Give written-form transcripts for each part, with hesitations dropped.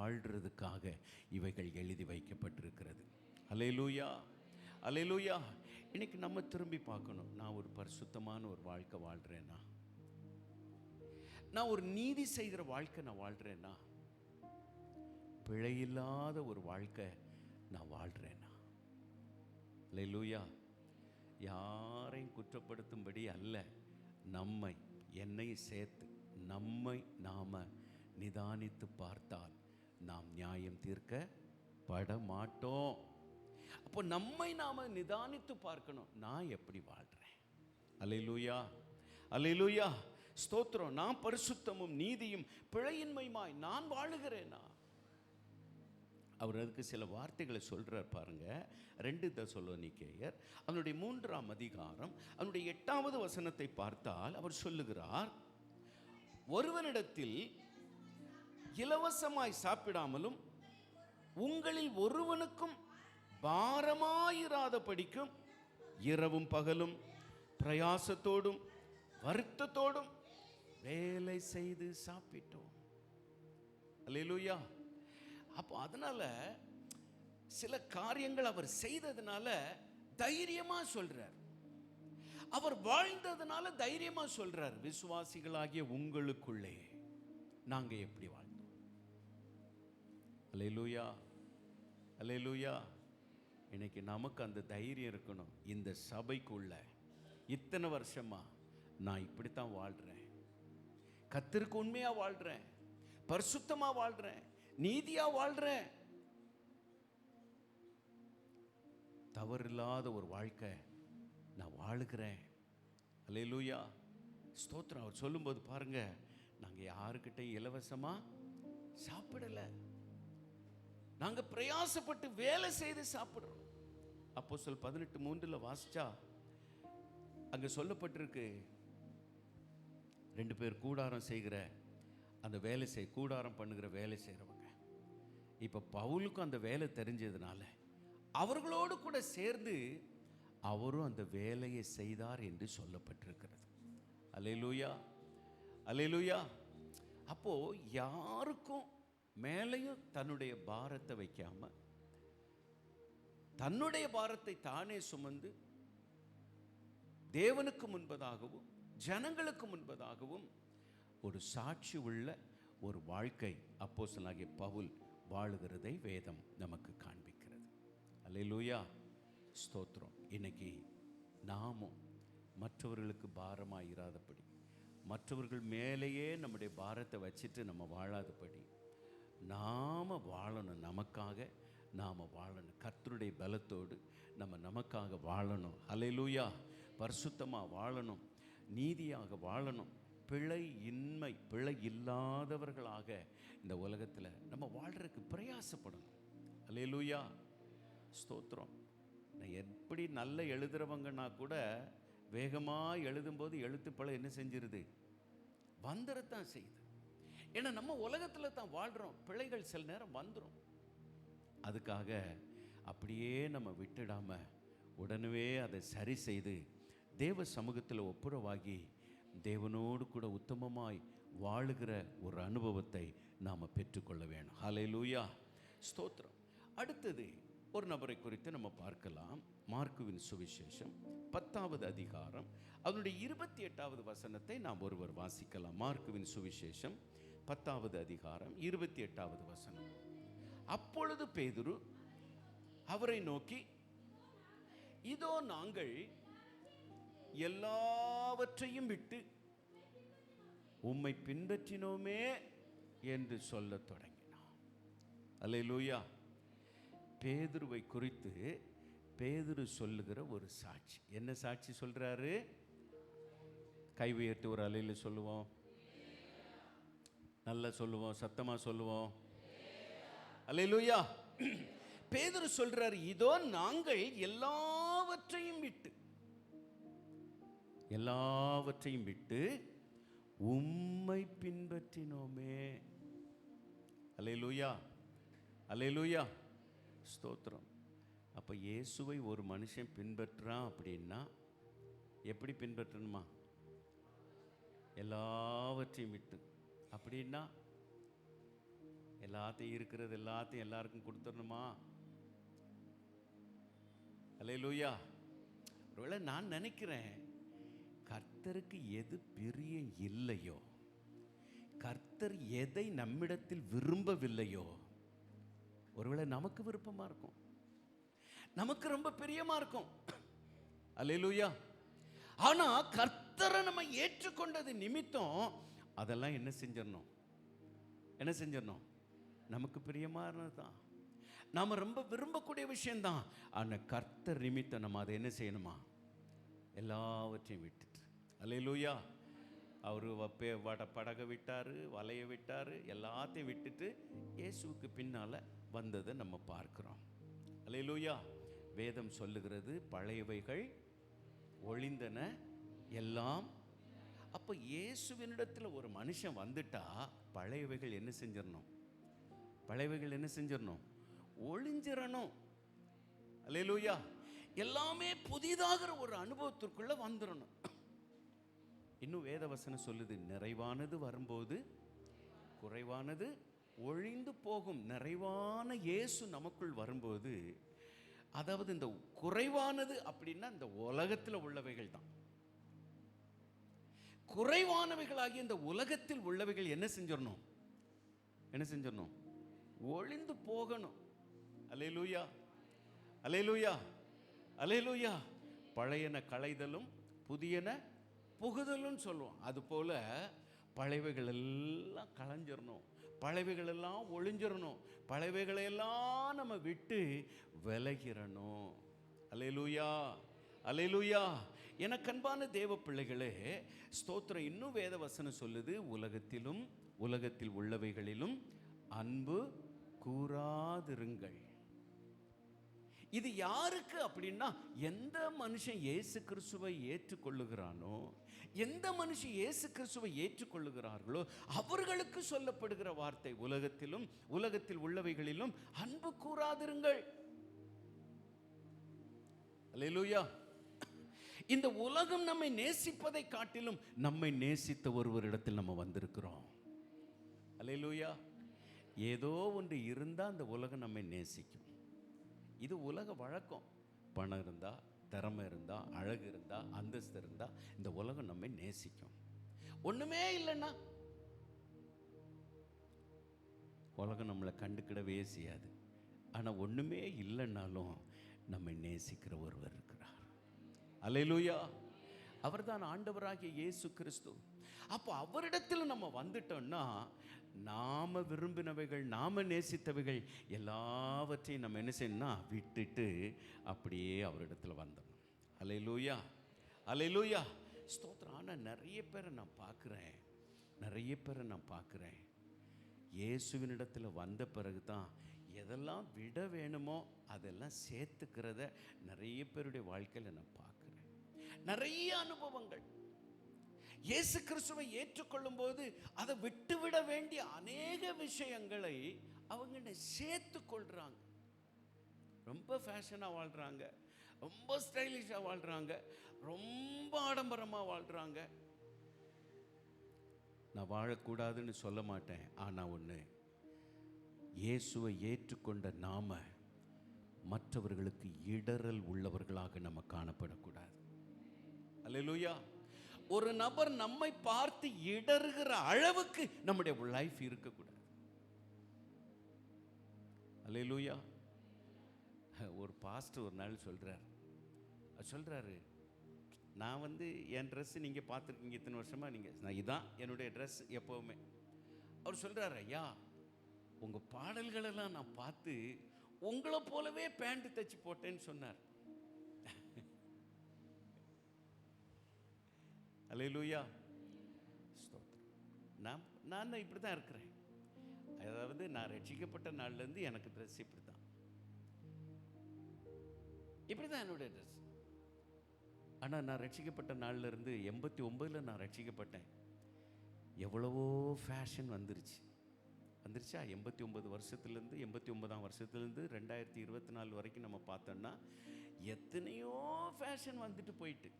வாழ்கிறதுக்காக இவைகள் எழுதி வைக்கப்பட்டிருக்கிறது. அல்லேலூயா, அல்லேலூயா. இன்னைக்கு நம்ம திரும்பி பார்க்கணும். நான் ஒரு பரிசுத்தமான ஒரு வாழ்க்கை வாழ்கிறேன்னா, நான் ஒரு நீதி செய்கிற வாழ்க்கை நான் வாழ்கிறேன்னா, பிழையில்லாத ஒரு வாழ்க்கை நான் வாழ்கிறேன்னா. அல்லேலூயா. யாரையும் குற்றப்படுத்தும்படி அல்ல, நம்மை என்னை சேர்த்து நம்மை நாம் நிதானித்து பார்த்தால் நாம் நியாயம் தீர்க்கப்பட மாட்டோம். அப்போ நம்மை நாம் நிதானித்து பார்க்கணும், நான் எப்படி வாழ்கிறேன். அல்லேலூயா, அல்லேலூயா, ஸ்தோத்திரம். நான் பரிசுத்தமும் நீதியும் பிழையின்மையுமாய் நான் வாழுகிறேனா? அவர் அதுக்கு சில வார்த்தைகளை சொல்கிறார் பாருங்க. 2 தெசலோனிக்கேயர் அதனுடைய 3ஆம் அதிகாரம் அதனுடைய 8வது வசனத்தை பார்த்தால் அவர் சொல்லுகிறார், ஒருவனிடத்தில் இலவசமாய் சாப்பிடாமலும் உங்களில் ஒருவனுக்கும் பாரமாயிராத படிக்கும் இரவும் பகலும் பிரயாசத்தோடும் வருத்தத்தோடும் வேலை செய்து சாப்பிட்டோம். அல்லேலூயா. அப்போ அதனால சில காரியங்கள் அவர் செய்ததுனால தைரியமா சொல்றார், அவர் வாழ்ந்ததுனால தைரியமா சொல்றார். விசுவாசிகளாகிய உங்களுக்குள்ளே நாங்க எப்படி வாழ்ந்தோம். அல்லேலூயா, அல்லேலூயா. இன்னைக்கு நமக்கு அந்த தைரியம் இருக்கணும். இந்த சபைக்குள்ள இத்தனை வருஷமா நான் இப்படித்தான் வாழ்றேன், கர்த்தருக்கு உண்மையா வாழ்றேன், பரிசுத்தமா வாழ்றேன், நீதியா வாழ்றேன், தவறில்லாத ஒரு வாழ்க்கை நான் வாழுகிறேன். அல்லேலூயா, ஸ்தோத்திரம். அவர் சொல்லும்போது பாருங்க, நாங்கள் யாருக்கிட்ட இலவசமா சாப்பிடல, நாங்க பிரயாசப்பட்டு வேலை செய்து சாப்பிடுறோம். அப்போஸ்தலர் 18:3 வாசிச்சா அங்க சொல்லப்பட்டிருக்கு, 2 பேர் கூடாரம் செய்கிற அந்த வேலை கூடாரம் பண்ணுகிற வேலை செய்கிறவங்க. இப்போ பவுலுக்கும் அந்த வேலை தெரிஞ்சதுனால அவர்களோடு கூட சேர்ந்து அவரும் அந்த வேலையை செய்தார் என்று சொல்லப்பட்டிருக்கிறது. அல்லேலூயா, அல்லேலூயா. அப்போ யாருக்கும் மேலேயும் தன்னுடைய பாரத்தை வைக்காம தன்னுடைய பாரத்தை தானே சுமந்து தேவனுக்கு முன்பதாகவும் ஜனங்களுக்கு முன்பதாகவும் ஒரு சாட்சி உள்ள ஒரு வாழ்க்கை அப்போஸ்தலனாகிய பவுல் வாழுகிறதை வேதம் நமக்கு காண்பிக்கிறது. அல்லேலூயா, ஸ்தோத்திரம். இன்னைக்கு நாமும் மற்றவர்களுக்கு பாரமாயிராதபடி, மற்றவர்கள் மேலேயே நம்முடைய பாரத்தை வச்சுட்டு நம்ம வாழாதபடி நாம் வாழணும். நமக்காக நாம் வாழணும். கர்த்தருடைய பலத்தோடு நமக்காக வாழணும். அல்லேலூயா. பரிசுத்தமாக வாழணும், நீதியாக வாழணும், பிழை இல்லாதவர்களாக இந்த உலகத்தில் நம்ம வாழ்கிறதுக்கு பிரயாசப்படணும். அல்லேலூயா, ஸ்தோத்திரம். நான் எப்படி நல்ல எழுதுகிறவங்கன்னா கூட வேகமாக எழுதும்போது எழுத்துப்பழ என்ன செஞ்சிருது, வந்துடத்தான் செய்யுது. ஏன்னா நம்ம உலகத்தில் தான் வாழ்கிறோம், பிழைகள் சில நேரம் வந்துடும். அதுக்காக அப்படியே நம்ம விட்டுடாம உடனே அதை சரி செய்து தேவ சமூகத்தில் ஒப்புரவாகி தேவனோடு கூட உத்தமமாய் வாழுகிற ஒரு அனுபவத்தை நாம் பெற்றுக்கொள்ள வேணும். ஹல்லேலூயா, ஸ்தோத்திரம். அடுத்தது ஒரு நபரை குறித்து நம்ம பார்க்கலாம். மார்க்குவின் சுவிசேஷம் 10வது அதிகாரம் அதனுடைய 28வது வசனத்தை நாம் ஒருவர் வாசிக்கலாம். மார்க்குவின் சுவிசேஷம் 10வது அதிகாரம் 28வது வசனம். அப்பொழுது பேதுரு அவரை நோக்கி, இதோ நாங்கள் எல்லாவற்றையும் விட்டு உம்மை பின்பற்றினோமே என்று சொல்லத் தொடங்கினான். அல்லேலூயா. பேதுருவை குறித்து பேதுரு சொல்லுகிற ஒரு சாட்சி. என்ன சாட்சி சொல்றாரு? கை உயர்த்தி ஒரு அலையில் சொல்லுவோம், நல்லா சொல்லுவோம், சத்தமா சொல்லுவோம். அல்லேலூயா. பேதுரு சொல்றாரு, இதோ நாங்கள் எல்லாவற்றையும் விட்டு உம்மை பின்பற்றினோமே. அல்லேலூயா, அல்லேலூயா, ஸ்தோத்திரம். அப்போ இயேசுவை ஒரு மனுஷன் பின்பற்றான் அப்படின்னா எப்படி பின்பற்றணுமா? எல்லாவற்றையும் விட்டு. அப்படின்னா எல்லாத்தையும் இருக்கிறது எல்லாத்தையும் எல்லாருக்கும் கொடுத்துடணுமா? அல்லேலூயா. ஒருவேளை நான் நினைக்கிறேன், கர்த்தருக்கு எது பிரியம் இல்லையோ, கர்த்தர் எதை நம்மிடத்தில் விரும்பவில்லையோ, ஒருவேளை நமக்கு விருப்பமா இருக்கும், நமக்கு ரொம்ப பிரியமா இருக்கும். அல்லேலூயா. ஆனா கர்த்தரை நம்ம ஏற்றுக்கொண்டது நிமித்தம் அதெல்லாம் என்ன செஞ்சிடணும்? நமக்கு பிரியமானது தான், நாம ரொம்ப விரும்பக்கூடிய விஷயம்தான். ஆனா கர்த்தர் நிமித்தம் நம்ம அதை என்ன செய்யணுமா? எல்லாவற்றையும் விட்டுட்டு. அல்லேலூயா. அவரு படகை விட்டாரு, வலையை விட்டாரு, எல்லாத்தையும் விட்டுட்டு இயேசுவுக்கு பின்னால வந்ததை நம்ம பார்க்கிறோம். அல்லேலூயா. வேதம் சொல்லுகிறது, பழையவைகள் ஒளிந்தன, எல்லாம். அப்போ இயேசுவினிடத்தில் ஒரு மனுஷன் வந்துட்டா பழையவைகள் என்ன செஞ்சிடணும்? ஒளிஞ்சிடணும். அல்லேலூயா. எல்லாமே புதிதாகிற ஒரு அனுபவத்திற்குள்ள வந்துடணும். இன்னும் வேதவசனம் சொல்லுது, நிறைவானது வரும்போது குறைவானது ஒழிந்து போகும். நிறைவான இயேசு நமக்குள் வரும்போது, அதாவது இந்த குறைவானது அப்படின்னா இந்த உலகத்தில் உள்ளவைகள் தான். குறைவானவைகளாகிய இந்த உலகத்தில் உள்ளவைகள் என்ன செஞ்சிடணும்? ஒழிந்து போகணும். அல்லேலூயா. அல்லேலூயா. அல்லேலூயா. பழையன களைதலும் புதியன புகுதலும் சொல்லுவோம். அதுபோல பழையவைகள் எல்லாம் களைஞ்சிடணும், பழையவைகள் எல்லாம் ஒளிஞ்சிடணும், பழையவைகளையெல்லாம் நம்ம விட்டு விலகிறணும். அல்லேலூயா. அல்லேலூயா. எனக்கு அன்பான தேவ பிள்ளைகளே, ஸ்தோத்திரம். இன்னும் வேத வசனம் சொல்லுது, உலகத்தில் உள்ளவைகளிலும் அன்பு கூறாதிருங்கள். இது யாருக்கு அப்படின்னா, எந்த மனுஷன் இயேசு கிறிஸ்துவை ஏற்றுக்கொள்ளுகிறானோ, எந்த மனுஷன் இயேசு கிறிஸ்துவை ஏற்றுக்கொள்ளுகிறார்களோ அவர்களுக்கு சொல்லப்படுகிற வார்த்தை, உலகத்தில் உள்ளவைகளிலும் அன்பு கூறாதிருங்கள். அல்லேலூயா. இந்த உலகம் நம்மை நேசிப்பதை காட்டிலும் நம்மை நேசித்த ஒருவரிடத்தில் நம்ம வந்திருக்கிறோம். அல்லேலூயா. ஏதோ ஒன்று இருந்தால் அந்த உலகம் நம்மை நேசிக்கும். இது உலக வழக்கம். பணம் இருந்தால், திறமை இருந்தால், அழகு இருந்தால், அந்தஸ்து இருந்தால் இந்த உலகம் நம்மை நேசிக்கும். ஒன்றுமே இல்லைன்னா உலகம் நம்மளை கண்டுக்கிடவே செய்யாது. ஆனால் ஒன்றுமே இல்லைன்னாலும் நம்மை நேசிக்கிற ஒருவர் இருக்கிறார். அல்லேலூயா. அவர்தான் ஆண்டவராகிய இயேசு கிறிஸ்து. அப்போ அவரிடத்தில் நம்ம வந்துட்டோம்னா, நாம விரும்பினவைகள், நாம நேசித்தவைகள் எல்லாவற்றையும் நம்ம என்ன செய்யணும்னா விட்டுட்டு அப்படியே அவரிடத்தில் வந்துடணும். அல்லேலூயா. அல்லேலூயா. ஸ்தோத்திரம். ஆனால் நிறைய பேரை நான் பார்க்குறேன், இயேசுவினிடத்தில் வந்த பிறகு தான் எதெல்லாம் விட வேணுமோ அதெல்லாம் சேர்த்துக்கிறத நிறைய பேருடைய வாழ்க்கையில் நான் பார்க்குறேன். நிறைய அனுபவங்கள். இயேசு கிறிஸ்துவை ஏற்றுக்கொள்ளும் போது அதை விட்டுவிட வேண்டிய அநேக விஷயங்களை அவங்க சேர்த்து கொள்றாங்க. ரொம்ப ஃபேஷனாக வாழ்றாங்க, ரொம்ப ஸ்டைலிஷாக வாழ்றாங்க, ரொம்ப ஆடம்பரமாக வாழ்றாங்க. நான் வாழக்கூடாதுன்னு சொல்ல மாட்டேன். ஆனால் ஒன்று, இயேசுவை ஏற்றுக்கொண்ட நாம மற்றவர்களுக்கு இடரல் உள்ளவர்களாக நம்ம காணப்படக்கூடாது. அல்லேலூயா. ஒரு நபர் நம்மை பார்த்து இடறுகிற அளவுக்கு நம்முடைய லைஃப் இருக்கக்கூடாது. அல்லேலூயா. ஒரு பாஸ்டர் ஒரு நாள் சொல்றாரு, நான் என் ட்ரெஸ் நீங்கள் பார்த்துருக்கீங்க இத்தனை வருஷமாக, நான் இதான் என்னுடைய ட்ரெஸ் எப்போவுமே. அவர் சொல்கிறார், ஐயா உங்கள் பாடல்களெல்லாம் நான் பார்த்து உங்களை போலவே பேண்ட் தைச்சு போட்டேன்னு சொன்னார். அல்லேலூயா. நான் இப்படி தான் இருக்கிறேன். அதாவது நான் ரட்சிக்கப்பட்ட நாள்லேருந்து எனக்கு ட்ரெஸ் இப்படி தான் என்னுடைய ட்ரெஸ். ஆனால் நான் ரட்சிக்கப்பட்ட நாள்லேருந்து 89 நான் ரட்சிக்கப்பட்டேன். எவ்வளவோ ஃபேஷன் வந்துருச்சா? 89 வருஷத்துலேருந்து 89ஆம் வருஷத்துலேருந்து 2024 வரைக்கும் நம்ம பார்த்தோம்னா எத்தனையோ ஃபேஷன் வந்துட்டு போயிட்டு.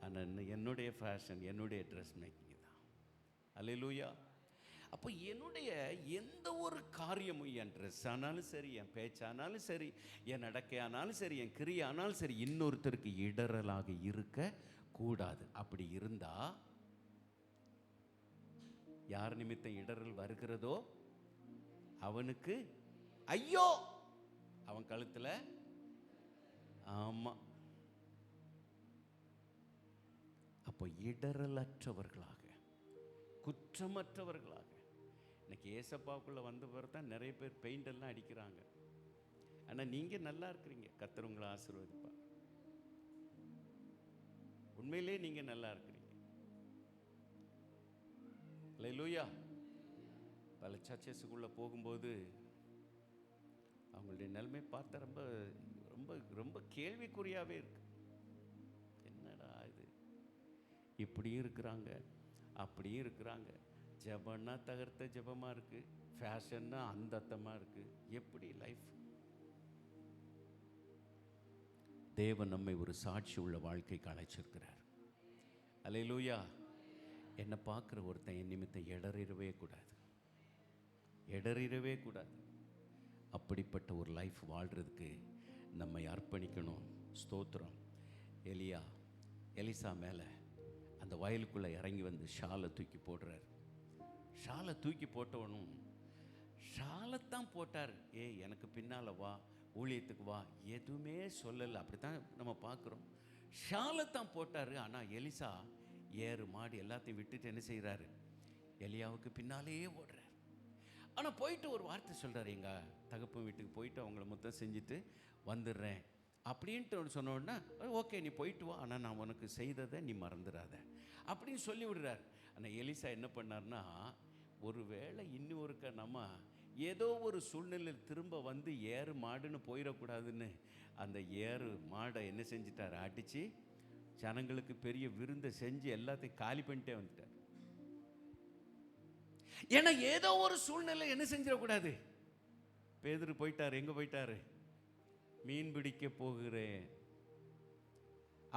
ஆனால் என்னுடைய ஃபேஷன், என்னுடைய ட்ரெஸ் மேக்கிங் தான். அல்லேலூயா. அப்போ என்னுடைய எந்த ஒரு காரியமும், என் ட்ரெஸ் ஆனாலும் சரி, என் பேச்சானாலும் சரி, என் நடக்கையானாலும் சரி, என் கிரியானாலும் சரி, இன்னொருத்தருக்கு இடரலாக இருக்க கூடாது. அப்படி இருந்தா யார் நிமித்தம் இடரல் வருகிறதோ அவனுக்கு ஐயோ, அவன் கழுத்துல. ஆமா. அப்போ இடரலற்றவர்களாக, குற்றமற்றவர்களாக. இன்னைக்கு ஏசப்பாவுக்குள்ள வந்த பிறகு தான் நிறைய பேர் பெயிண்ட் எல்லாம் அடிக்கிறாங்க. ஆனால் நீங்க நல்லா இருக்கிறீங்க, கர்த்தர் உங்களை ஆசீர்வதிப்பார். உண்மையிலே நீங்க நல்லா இருக்கிறீங்க. அல்லேலூயா. பல சர்ச்சஸுக்குள்ள போகும்போது அவங்களுடைய நிலைமை பார்த்தா ரொம்ப ரொம்ப ரொம்ப கேள்விக்குறியாவே இருக்கு. என்னடா இது, இப்படியும் இருக்கிறாங்க அப்படியும் இருக்கிறாங்க. ஜெபம்னா தகர்த்த ஜெபமாக இருக்கு, ஃபேஷன்னா அந்தத்தமாக இருக்கு. எப்படி லைஃப்? தேவன் நம்மை ஒரு சாட்சி உள்ள வாழ்க்கைக்கு அழைச்சிருக்கிறார். அல்லேலூயா. என்னை பார்க்குற ஒருத்தன் என் நிமித்தம் இடறிடவே கூடாது, இடறிடவே கூடாது. அப்படிப்பட்ட ஒரு லைஃப் வாழ்கிறதுக்கு நம்மை அர்ப்பணிக்கணும். ஸ்தோத்திரம். எலிசா மேலே அந்த வயலுக்குள்ளே இறங்கி வந்து ஷாலை தூக்கி போடுறார். ஷாலை தூக்கி போட்டவனும் ஷாலைத்தான் போட்டார். எனக்கு பின்னால் வா, ஊழியத்துக்கு வா, எதுவுமே சொல்லலை. அப்படி தான் நம்ம பார்க்குறோம். ஷாலைத்தான் போட்டார். ஆனால் எலிசா ஏறு மாடு எல்லாத்தையும் விட்டுட்டு என்ன செய்கிறாரு? எலியாவுக்கு பின்னாலேயே ஓடுறார். ஆனால் போயிட்டு ஒரு வார்த்தை சொல்கிறார், எங்கள் தகப்பன் வீட்டுக்கு போயிட்டு அவங்கள மொத்தம் செஞ்சுட்டு வந்துடுறேன் அப்படின்ட்டு சொன்ன உடனே, ஓகே நீ போயிட்டு வா, ஆனால் நான் உனக்கு செய்ததை நீ மறந்துடாத அப்படின்னு சொல்லி விடுறார். ஆனால் எலிசா என்ன பண்ணார்னா, ஒரு வேளை இன்னொருக்க நம்ம ஏதோ ஒரு சூழ்நிலையில் திரும்ப வந்து ஏறு மாடுன்னு போயிடக்கூடாதுன்னு அந்த ஏறு மாடை என்ன செஞ்சிட்டார்? அடித்து ஜனங்களுக்கு பெரிய விருந்தை செஞ்சு எல்லாத்தையும் காலி பண்ணிட்டே வந்துட்டார். ஏன்னா ஏதோ ஒரு சூழ்நிலை என்ன செஞ்சிடக்கூடாது. பேதுரு போயிட்டார். எங்க போயிட்டாரு? மீன் பிடிக்க போகிறேன்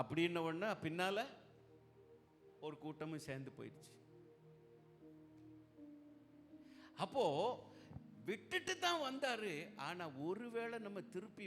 அப்படின்ன உடனே பின்னால ஒரு கூட்டமும் சேர்ந்து போயிடுச்சு. அப்போ விட்டுட்டு தான் வந்தாரு. ஆனா ஒருவேளை நம்ம திருப்பி